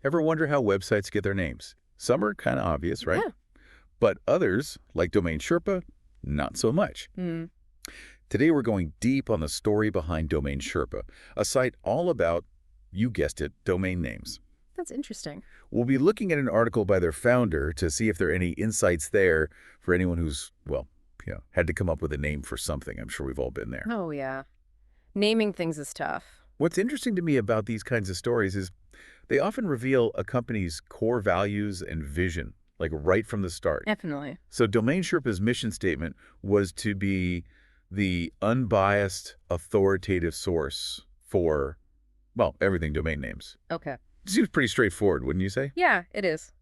Ever wonder how websites get their names? Some are kind of obvious, right? Yeah. But others, like Domain Sherpa, not so much. Hmm. Today we're going deep on the story behind Domain Sherpa, a site all about, you guessed it, domain names. That's interesting. We'll be looking at an article by their founder to see if there are any insights there for anyone who's, well, had to come up with a name for something. I'm sure we've all been there. Oh, yeah. Naming things is tough. What's interesting to me about these kinds of stories is they often reveal a company's core values and vision, like right from the start. Definitely. So Domain Sherpa's mission statement was to be the unbiased, authoritative source for, well, everything domain names. Okay. Seems pretty straightforward, wouldn't you say? Yeah, it is.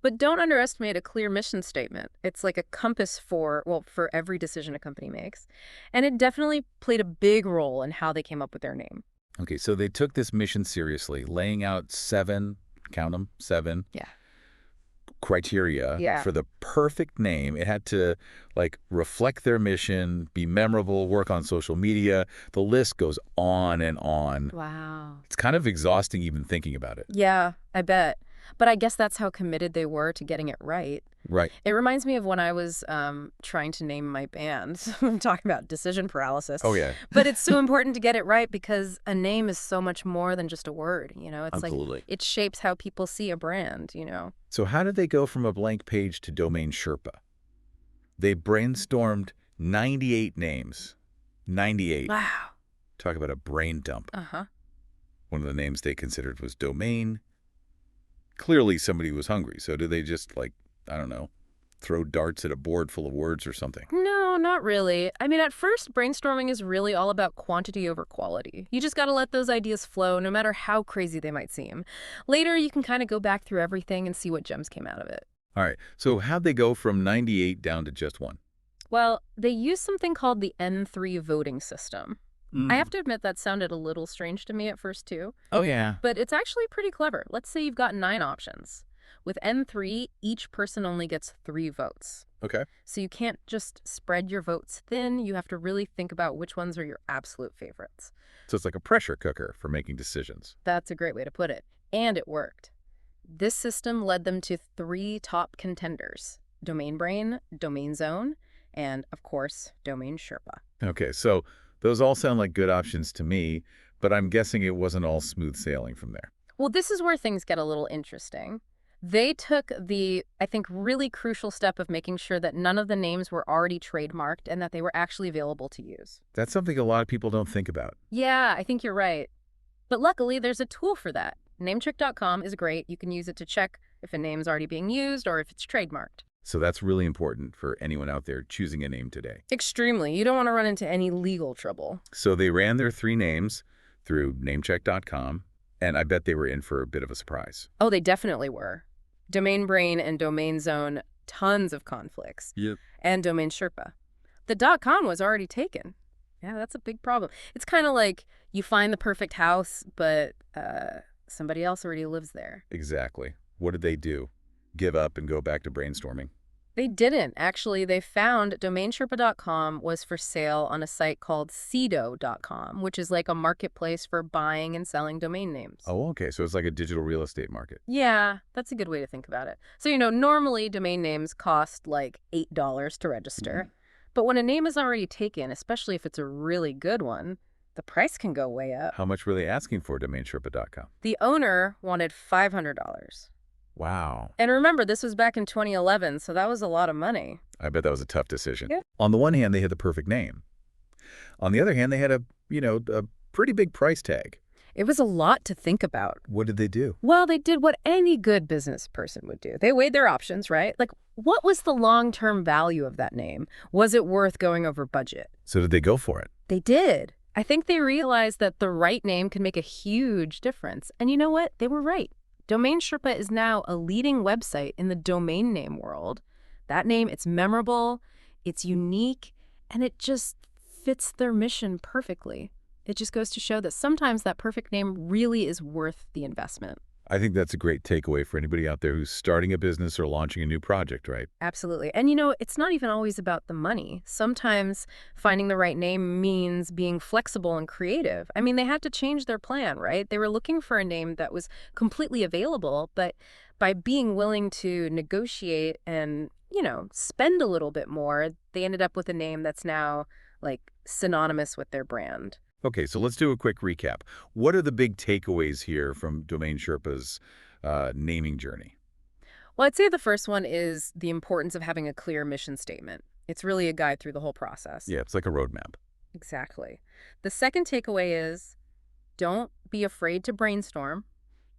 But don't underestimate a clear mission statement. It's like a compass for every decision a company makes. And it definitely played a big role in how they came up with their name. Okay, so they took this mission seriously, laying out 7, count them, 7 Yeah. criteria Yeah. for the perfect name. It had to, like, reflect their mission, be memorable, work on social media. The list goes on and on. Wow. It's kind of exhausting even thinking about it. Yeah, I bet. But I guess that's how committed they were to getting it right. Right. It reminds me of when I was trying to name my band. I'm talking about decision paralysis. Oh, yeah. But it's so important to get it right because a name is so much more than just a word, It's Absolutely. like it shapes how people see a brand. So how did they go from a blank page to Domain Sherpa? They brainstormed 98 names. 98. Wow. Talk about a brain dump. Uh-huh. One of the names they considered was Domain. Clearly somebody was hungry, so did they just, like, I don't know, throw darts at a board full of words or something? No, not really. I mean, at first, brainstorming is really all about quantity over quality. You just got to let those ideas flow, no matter how crazy they might seem. Later, you can kind of go back through everything and see what gems came out of it. All right, so how'd they go from 98 down to just 1? Well, they used something called the N3 voting system. I have to admit that sounded a little strange to me at first, too. Oh, yeah. But it's actually pretty clever. Let's say you've got 9 options. With N3, each person only gets 3 votes. Okay. So you can't just spread your votes thin. You have to really think about which ones are your absolute favorites. So it's like a pressure cooker for making decisions. That's a great way to put it. And it worked. This system led them to 3 top contenders: Domain Brain, Domain Zone, and, of course, Domain Sherpa. Okay, so those all sound like good options to me, but I'm guessing it wasn't all smooth sailing from there. Well, this is where things get a little interesting. They took the, I think, really crucial step of making sure that none of the names were already trademarked and that they were actually available to use. That's something a lot of people don't think about. Yeah, I think you're right. But luckily, there's a tool for that. Namecheck.com is great. You can use it to check if a name's already being used or if it's trademarked. So that's really important for anyone out there choosing a name today. Extremely. You don't want to run into any legal trouble. So they ran their 3 names through namecheck.com, and I bet they were in for a bit of a surprise. Oh, they definitely were. Domain Brain and Domain Zone, tons of conflicts. Yep. And Domain Sherpa. The .com was already taken. Yeah, that's a big problem. It's kind of like you find the perfect house, but somebody else already lives there. Exactly. What did they do? Give up and go back to brainstorming? They didn't. Actually, they found DomainSherpa.com was for sale on a site called Cedo.com, which is like a marketplace for buying and selling domain names. Oh, okay. So it's like a digital real estate market. Yeah, that's a good way to think about it. So, normally domain names cost like $8 to register. But when a name is already taken, especially if it's a really good one, the price can go way up. How much were they asking for DomainSherpa.com? The owner wanted $500. Wow. And remember, this was back in 2011, so that was a lot of money. I bet that was a tough decision. Yeah. On the one hand, they had the perfect name. On the other hand, they had a pretty big price tag. It was a lot to think about. What did they do? Well, they did what any good business person would do. They weighed their options, right? Like, what was the long-term value of that name? Was it worth going over budget? So did they go for it? They did. I think they realized that the right name can make a huge difference. And you know what? They were right. Domain Sherpa is now a leading website in the domain name world. That name, it's memorable, it's unique, and it just fits their mission perfectly. It just goes to show that sometimes that perfect name really is worth the investment. I think that's a great takeaway for anybody out there who's starting a business or launching a new project, right? Absolutely. And it's not even always about the money. Sometimes finding the right name means being flexible and creative. I mean, they had to change their plan, right? They were looking for a name that was completely available, but by being willing to negotiate and, spend a little bit more, they ended up with a name that's now like synonymous with their brand. Okay, so let's do a quick recap. What are the big takeaways here from Domain Sherpa's naming journey? Well, I'd say the first one is the importance of having a clear mission statement. It's really a guide through the whole process. Yeah, it's like a roadmap. Exactly. The second takeaway is don't be afraid to brainstorm.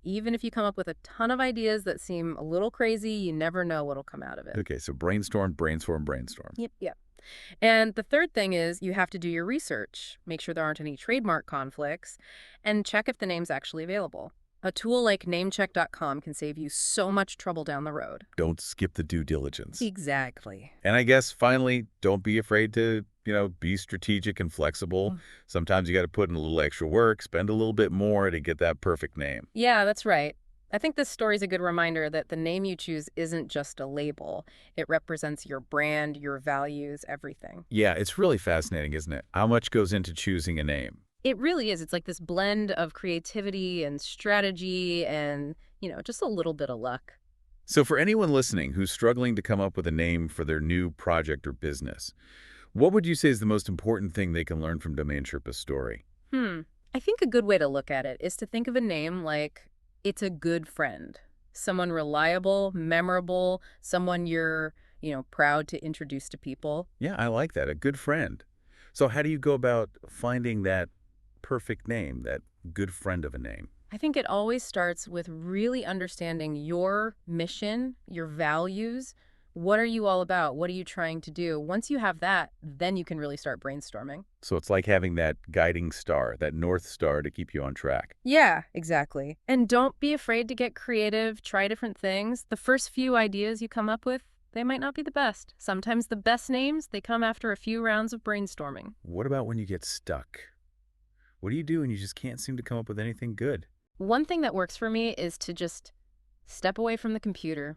Even if you come up with a ton of ideas that seem a little crazy, you never know what'll come out of it. Okay, so brainstorm, brainstorm, brainstorm. Yep, yep. And the third thing is you have to do your research, make sure there aren't any trademark conflicts, and check if the name's actually available. A tool like namecheck.com can save you so much trouble down the road. Don't skip the due diligence. Exactly. And I guess finally, don't be afraid to, be strategic and flexible. Sometimes you got to put in a little extra work, spend a little bit more to get that perfect name. Yeah, that's right. I think this story is a good reminder that the name you choose isn't just a label. It represents your brand, your values, everything. Yeah, it's really fascinating, isn't it? How much goes into choosing a name? It really is. It's like this blend of creativity and strategy and, just a little bit of luck. So for anyone listening who's struggling to come up with a name for their new project or business, what would you say is the most important thing they can learn from Domain Sherpa's story? Hmm. I think a good way to look at it is to think of a name like it's a good friend, someone reliable, memorable, someone you're, proud to introduce to people. Yeah, I like that. A good friend. So how do you go about finding that perfect name, that good friend of a name? I think it always starts with really understanding your mission, your values. What are you all about? What are you trying to do? Once you have that, then you can really start brainstorming. So it's like having that guiding star, that North Star to keep you on track. Yeah, exactly. And don't be afraid to get creative, try different things. The first few ideas you come up with, they might not be the best. Sometimes the best names, they come after a few rounds of brainstorming. What about when you get stuck? What do you do when you just can't seem to come up with anything good? One thing that works for me is to just step away from the computer,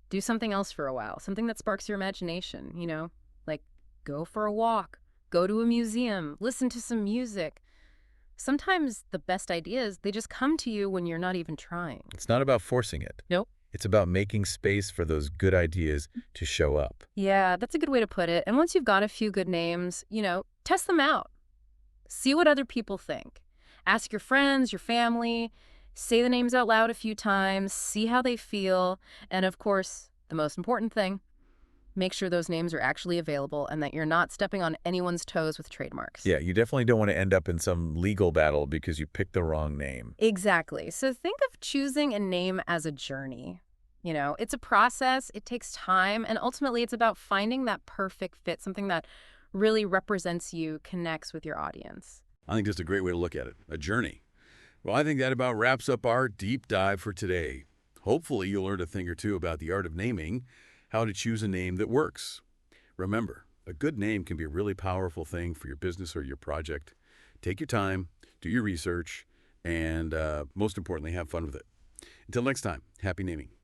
do something else for a while, something that sparks your imagination, like go for a walk, go to a museum, listen to some music. Sometimes the best ideas, they just come to you when you're not even trying. It's not about forcing it. Nope. It's about making space for those good ideas to show up. Yeah, that's a good way to put it. And once you've got a few good names, test them out. See what other people think. Ask your friends, your family, say the names out loud a few times, see how they feel. And of course, the most important thing, make sure those names are actually available and that you're not stepping on anyone's toes with trademarks. Yeah, you definitely don't want to end up in some legal battle because you picked the wrong name. Exactly. So think of choosing a name as a journey. It's a process, it takes time, and ultimately it's about finding that perfect fit, something that really represents you, connects with your audience. I think that's a great way to look at it, a journey. Well, I think that about wraps up our deep dive for today. Hopefully you'll learn a thing or two about the art of naming, how to choose a name that works. Remember, a good name can be a really powerful thing for your business or your project. Take your time, do your research, and most importantly, have fun with it. Until next time, happy naming.